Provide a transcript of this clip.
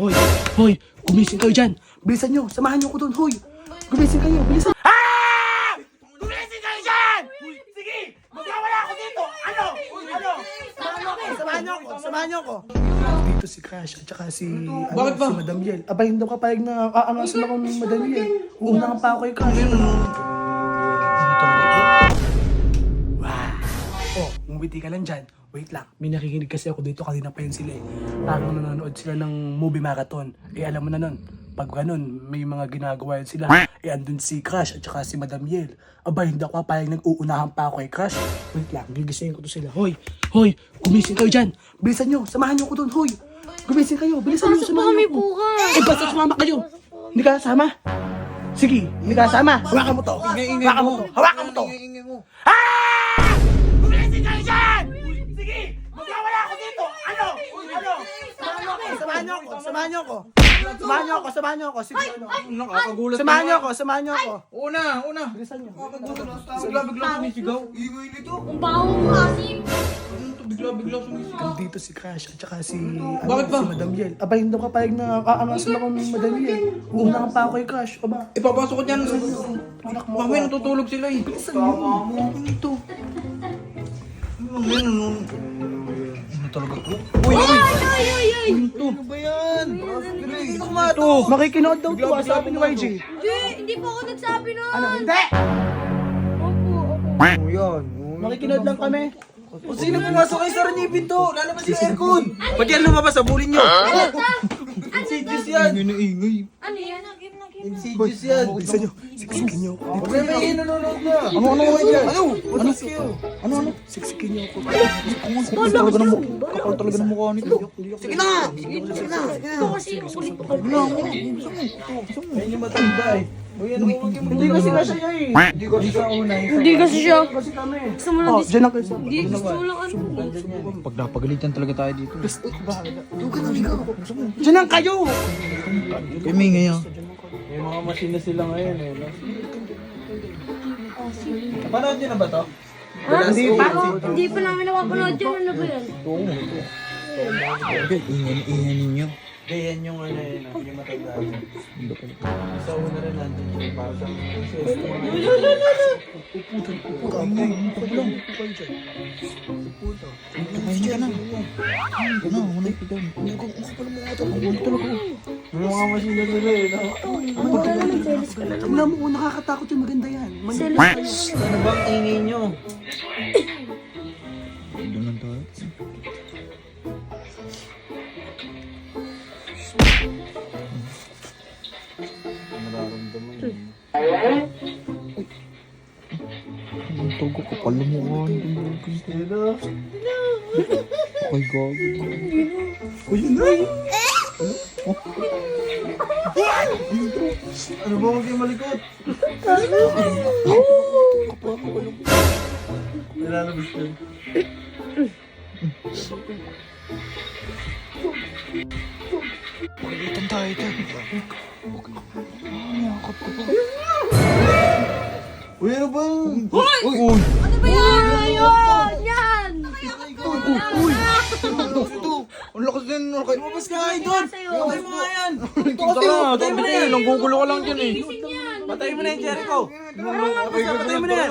Hoy, hoy, gumising kayo dyan. Bilisan nyo, samahan nyo ko doon, hoy. Gumising kayo, bilisan. Gumising kayo dyan! Sige! Magkawala ako dito! Ano? Ano? Samahan nyo ko. Dito si Crash at saka si, Bakit ba? si Madam Yel. Aba, hindi ako kapayag na aangasan ako ng Madam Yel. Uunahan pa ako kay Crash. Oh, umiti ka lang dyan. Wait lang, may nakikinig kasi ako dito kanina pa yun sila eh. Parang nanonood sila ng movie marathon. Eh alam mo na nun, pag ganun, may mga ginagawa yun sila. Eh andun si Crush at saka si Madam Yel. Aba, hindi ako papayag nag-uunahan pa ako kay Crush. Wait lang, gigisingin ko to sila. Hoy, hoy, gumising kayo dyan. Bilisan nyo, samahan nyo ko doon, hoy. Gumising kayo, bilisan nyo, samahan nyo ko. Eh basta sumama kayo. Hindi ka sama? Sige, hindi ka sama. Hawakan mo to. Hawakan mo to. Hawakan mo to. Gumising kayo dyan! Sige! Magkawala ako dito! Ano? Ano? Samahan nyo ako, samahan nyo ako. Samahan nyo ako, samahan nyo ako. Sige, ano. Nakakagulat Samahan nyo ako, samahan nyo ako. Una. Bilisan nyo. Bigla sumisigaw. Ingay nito. Ang baho mo kasi. Bigla sumisigaw. Dito si Crash at saka si, Bakit ba? si Madam Yel. Aba, hindi ako kapayag na aangasan ako ng Madam Yel. Uunahan pa ako kay Crash. Aba, Ipapasok ko dyan. anak mo. Mamaya natutulog sila eh. Ano ito? Mamaya ano talaga to? Uy! Ano ba yan? Ito, makikinood daw to, sabi ni YG. Hindi po ako nagsabi nun. Ano, hindi! Oh, yan. Makikinood lang kami. O sino pumasok kayo sa ranipin to? Lalabas yung aircon! Ba't yan lumabas? Sabulin nyo! Insidious yan! Ingay na ingay. Ano yan? Insidious yan! Bilisan nyo, siksikin nyo ako. Huwag na may nanonood na! Ano yan? Ano? Siksikin nyo ako. Kapal talaga ng mukha nito. Sige na! Ito kasi yung kulit ko. Ayun yung matanda eh. Hindi kasi na siya eh. Hindi ko siya una eh. Hindi kasi siya. Kasi kami. Gusto mo lang Oh, dyan lang kayo sa... Hindi, gusto mo lang ano. Pag napagalitan talaga tayo dito. Dyan lang kayo! Kaya may ngayon. May mga machine na sila ngayon eh. Napanood nyo na ba to? Hindi pa. Hindi pa namin napapanood yun. Ano ba yan? Ingay ninyo. Hindi, yan yung ano yun. Yung matanda. Sa una rin nandun yung para sa... May mga machine na sila eh. Tingnan mo, nakakatakot yung maganda yan. Ano bang ingay nyo? Doon lang tayo. Ang tugo ko pala mukha nito. Ay, gago. Uy, yun Ano ba huwag yung malikot? Nilalabas ko. Pagalitan tayo dyan. Yakap ko pa. Uy, ano ba? Uy! Ano ba yan? Ayun! Yan! Ang lakas din. Lumabas ka nga doon! Sa'yo. Patay mo nga yan! Patay mo na yan! Nanggugulo ka lang dyan eh. Gising yan. Patay mo na yung Jericho! Patay mo na yan!